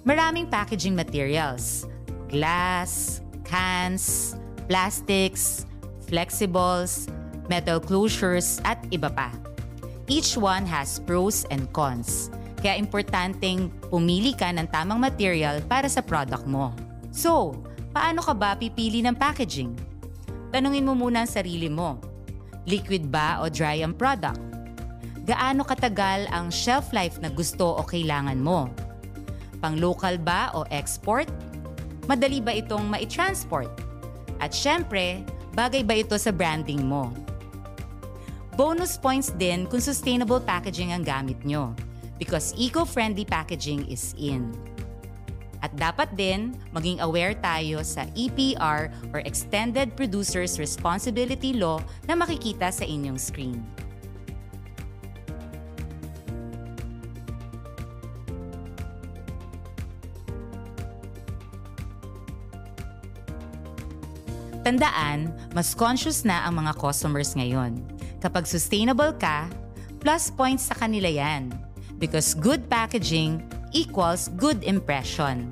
Maraming packaging materials. Glass, cans, plastics, flexibles, metal closures, at iba pa. Each one has pros and cons. Kaya importanteng pumili ka ng tamang material para sa product mo. So, paano ka ba pipili ng packaging? Tanungin mo muna ang sarili mo. Liquid ba o dry ang product? Gaano katagal ang shelf life na gusto o kailangan mo? Pang-local ba o export? Madali ba itong mai-transport? At syempre, bagay ba ito sa branding mo? Bonus points din kung sustainable packaging ang gamit nyo because eco-friendly packaging is in. At dapat din maging aware tayo sa EPR or Extended Producer's Responsibility Law na makikita sa inyong screen. Tandaan, mas conscious na ang mga customers ngayon. Kapag sustainable ka, plus points sa kanila yan. Because good packaging equals good impression.